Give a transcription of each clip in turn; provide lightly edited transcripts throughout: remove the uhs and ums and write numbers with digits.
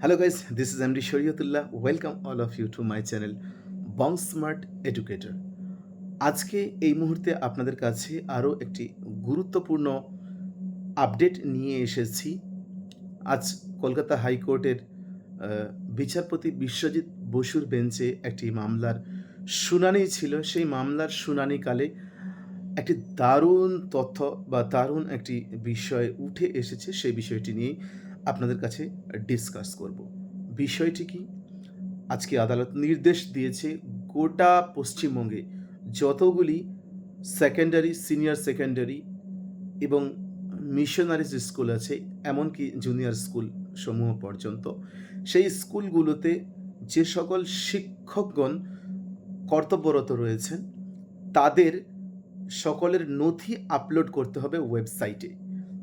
Hello guys, this is MD Shariatullah. Welcome all of you to my channel Bong Smart Educator. আজকে এই মুহূর্তে আপনাদের কাছে আরও একটি গুরুত্বপূর্ণ আপডেট নিয়ে এসেছি। আজ কলকাতা হাইকোর্টের বিচারপতি বিশ্বজিৎ বসুর বেঞ্চে একটি মামলার শুনানি ছিল। সেই মামলার শুনানিকালে একটি দারুণ তথ্য বা দারুণ একটি বিষয় উঠে এসেছে। সেই বিষয়টি নিয়ে আপনাদের কাছে ডিসকাস করব। বিষয়টি কি? আজকে আদালত নির্দেশ দিয়েছে গোটা পশ্চিমবঙ্গে যতগুলি সেকেন্ডারি, সিনিয়র সেকেন্ডারি এবং মিশনারিজ স্কুল আছে, এমনকি জুনিয়র স্কুল সমূহ পর্যন্ত, সেই স্কুলগুলোতে যে সকল শিক্ষকগণ কর্তব্যরত রয়েছেন তাদের সকলের নথি আপলোড করতে হবে ওয়েবসাইটে।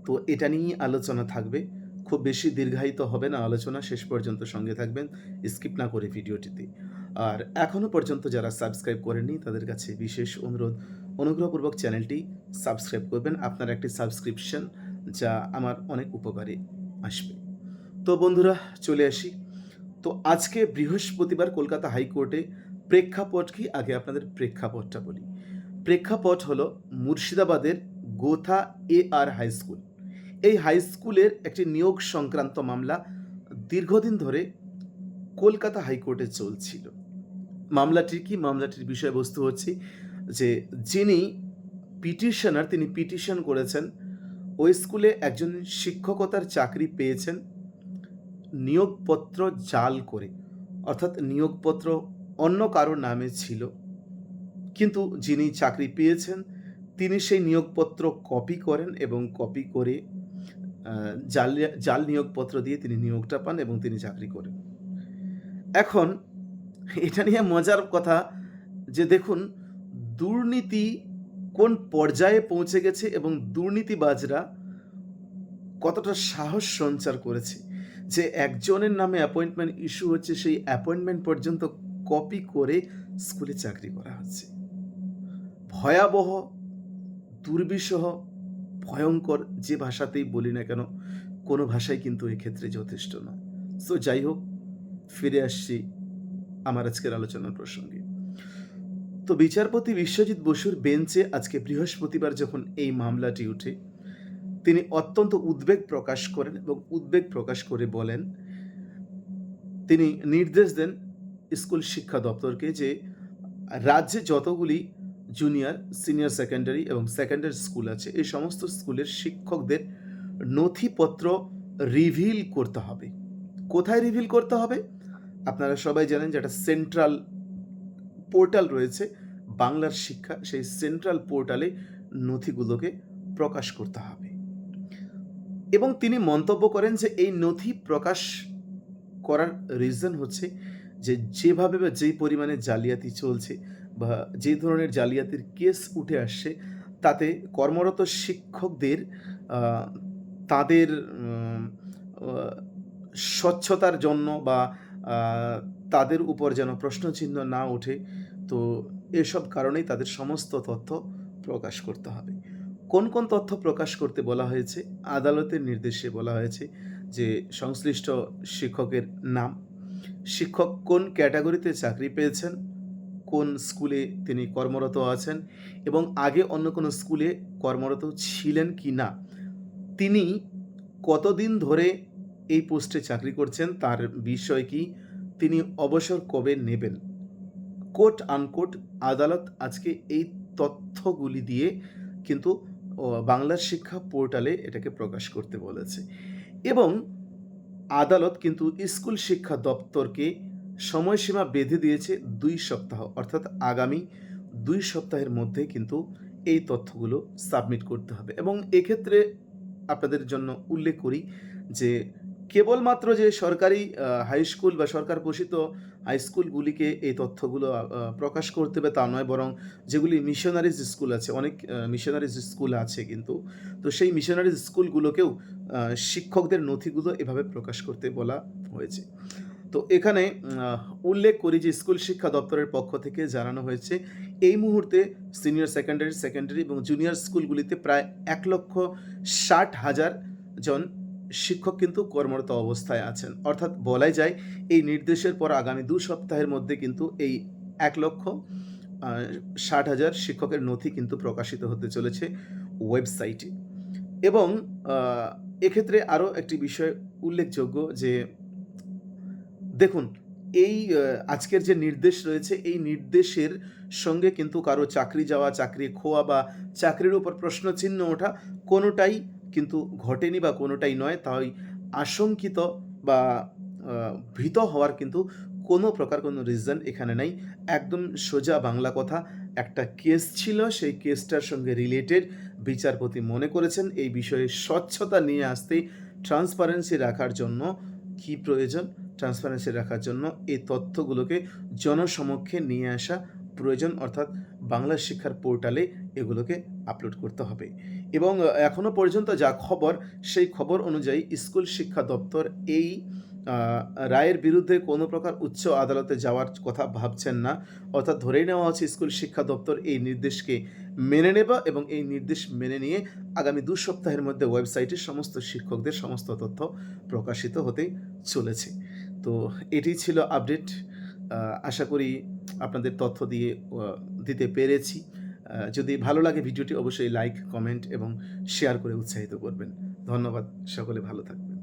তো এটা নিয়েই আলোচনা থাকবে। খুব বেশি দীর্ঘায়িত হবে না আলোচনা, শেষ পর্যন্ত সঙ্গে থাকবেন, স্কিপ না করে ভিডিওটিতে। আর এখনও পর্যন্ত যারা সাবস্ক্রাইব করেননি তাদের কাছে বিশেষ অনুরোধ, অনুগ্রহপূর্বক চ্যানেলটি সাবস্ক্রাইব করবেন। আপনার একটি সাবস্ক্রিপশন যা আমার অনেক উপকারে আসবে। তো বন্ধুরা, চলে আসি। তো আজকে বৃহস্পতিবার কলকাতা হাইকোর্টে প্রেক্ষাপট কি, আগে আপনাদের প্রেক্ষাপটটা বলি। প্রেক্ষাপট হলো মুর্শিদাবাদের গোথা AR হাই স্কুল। এই হাই স্কুলের একটি নিয়োগ সংক্রান্ত মামলা দীর্ঘদিন ধরে কলকাতা হাইকোর্টে চলছিল। মামলাটির কি? মামলাটির বিষয়বস্তু হচ্ছে যে যিনি পিটিশনার, তিনি পিটিশন করেছেন ওই স্কুলে একজন শিক্ষকতার চাকরি পেয়েছেন নিয়োগপত্র জাল করে, অর্থাৎ নিয়োগপত্র অন্য কারোর নামে ছিল, কিন্তু যিনি চাকরি পেয়েছেন তিনি সেই নিয়োগপত্র কপি করেন এবং কপি করে জাল নিয়োগপত্র দিয়ে তিনি নিয়োগটা পান এবং তিনি চাকরি করেন। এখন এটা নিয়ে মজার কথা যে দেখুন দুর্নীতি কোন পর্যায়ে পৌঁছে গেছে এবং দুর্নীতিবাজরা কতটা সাহস সঞ্চার করেছে যে একজনের নামে অ্যাপয়েন্টমেন্ট ইস্যু হচ্ছে, সেই অ্যাপয়েন্টমেন্ট পর্যন্ত কপি করে স্কুলে চাকরি করা হচ্ছে। ভয়াবহ, দুর্বিষহ, ভয়ঙ্কর, যে ভাষাতেই বলি না কেন কোনো ভাষাই কিন্তু এক্ষেত্রে যথেষ্ট নয়। সো যাই হোক, ফিরে আসছি আমার আজকের আলোচনার প্রসঙ্গে। তো বিচারপতি বিশ্বজিৎ বসুর বেঞ্চে আজকে বৃহস্পতিবার যখন এই মামলাটি উঠে, তিনি অত্যন্ত উদ্বেগ প্রকাশ করেন এবং উদ্বেগ প্রকাশ করে বলেন, তিনি নির্দেশ দেন স্কুল শিক্ষা দপ্তরকে যে রাজ্যে যতগুলি জুনিয়র, সিনিয়র সেকেন্ডারি এবং সেকেন্ডারি স্কুল আছে এই সমস্ত স্কুলের শিক্ষকদের নথিপত্র রিভিল করতে হবে। কোথায় রিভিল করতে হবে? আপনারা সবাই জানেন যে একটা সেন্ট্রাল পোর্টাল রয়েছে বাংলার শিক্ষা, সেই সেন্ট্রাল পোর্টালে নথিগুলোকে প্রকাশ করতে হবে। এবং তিনি মন্তব্য করেন যে এই নথি প্রকাশ করার রিজন হচ্ছে যে যেভাবে বা যেই পরিমাণে জালিয়াতি চলছে বা যে ধরনের জালিয়াতির কেস উঠে আসছে, তাতে কর্মরত শিক্ষকদের তাদের স্বচ্ছতার জন্য বা তাদের উপর যেন প্রশ্নচিহ্ন না ওঠে, তো এসব কারণেই তাদের সমস্ত তথ্য প্রকাশ করতে হবে। কোন কোন তথ্য প্রকাশ করতে বলা হয়েছে? আদালতের নির্দেশে বলা হয়েছে যে সংশ্লিষ্ট শিক্ষকের নাম, শিক্ষক কোন ক্যাটাগরিতে চাকরি পেয়েছেন, কোন স্কুলে তিনি কর্মরত আছেন এবং আগে অন্য কোনো স্কুলে কর্মরত ছিলেন কি না, তিনি কতদিন ধরে এই পোস্টে চাকরি করছেন, তার বিষয় কি, তিনি অবসর কবে নেবেন। কোট আনকোট আদালত আজকে এই তথ্যগুলি দিয়ে কিন্তু বাংলার শিক্ষা পোর্টালে এটাকে প্রকাশ করতে বলেছে। এবং আদালত কিন্তু স্কুল শিক্ষা দপ্তরকে সময়সীমা বেঁধে দিয়েছে 2 সপ্তাহ, অর্থাৎ আগামী 2 সপ্তাহের মধ্যে কিন্তু এই তথ্যগুলো সাবমিট করতে হবে। এবং এক্ষেত্রে আপনাদের জন্য উল্লেখ করি যে কেবলমাত্র যে সরকারি হাই স্কুল বা সরকার পোষিত হাই স্কুলগুলিকে এই তথ্যগুলো প্রকাশ করতে হবে তা নয়, বরং যেগুলি মিশনারিজ স্কুল আছে, অনেক মিশনারিজ স্কুল আছে কিন্তু, তো সেই মিশনারিজ স্কুলগুলোকেও শিক্ষকদের নথিগুলো এভাবে প্রকাশ করতে বলা হয়েছে। তো এখানে উল্লেখ করি যে স্কুল শিক্ষা দপ্তরের পক্ষ থেকে জানানো হয়েছে এই মুহূর্তে সিনিয়র সেকেন্ডারি এবং জুনিয়র স্কুলগুলিতে প্রায় 1,60,000 জন শিক্ষক কিন্তু কর্মরত অবস্থায় আছেন। অর্থাৎ বলাই যায় এই নির্দেশের পর আগামী ২ সপ্তাহের মধ্যে কিন্তু এই ১,৬০,০০০ শিক্ষকের নথি কিন্তু প্রকাশিত হতে চলেছে ওয়েবসাইটে। এবং আ এক্ষেত্রে আরো একটি বিষয় উল্লেখযোগ্য যে দেখুন, এই আজকের যে নির্দেশ রয়েছে, এই নির্দেশের সঙ্গে কিন্তু কারো চাকরি যাওয়া, চাকরি খোয়া বা চাকরির উপর প্রশ্নচিহ্ন ওঠা কোনোটাই কিন্তু ঘটেনি বা কোনোটাই নয়। তাই আশঙ্কিত বা আ ভীত হওয়ার কিন্তু কোনো প্রকার কোনো রিজন এখানে নাই। একদম সোজা বাংলা কথা, একটা কেস ছিল, সেই কেসটার সঙ্গে রিলেটেড বিচারপতি মনে করেছেন এই বিষয়ে স্বচ্ছতা নিয়ে আসতে, ট্রান্সপারেন্সি রাখার জন্য কি প্রয়োজন? ট্রান্সপারেন্সি রাখার জন্য এই তথ্যগুলোকে জনসমক্ষে নিয়ে আসা প্রয়োজন। অর্থাৎ বাংলা শিক্ষার পোর্টালে এগুলোকে আপলোড করতে হবে। এবং এখনো পর্যন্ত যা খবর, সেই খবর অনুযায়ী স্কুল শিক্ষা দপ্তর এই আ রায়ের বিরুদ্ধে কোনো প্রকার উচ্চ আদালতে যাওয়ার কথা ভাবছেন না। অর্থাৎ ধরেই নেওয়া হচ্ছে স্কুল শিক্ষা দপ্তর এই নির্দেশকে মেনে নেবা এবং এই নির্দেশ মেনে নিয়ে আগামী ২ সপ্তাহের মধ্যে ওয়েবসাইটে সমস্ত শিক্ষকদের সমস্ত তথ্য প্রকাশিত হতে চলেছে। তো এটিই ছিল আপডেট। আ আশা করি আপনাদের তথ্য দিয়ে দিতে পেরেছি। যদি ভালো লাগে ভিডিওটি অবশ্যই লাইক, কমেন্ট এবং শেয়ার করে উৎসাহিত করবেন। ধন্যবাদ। সকলে ভালো থাকবেন।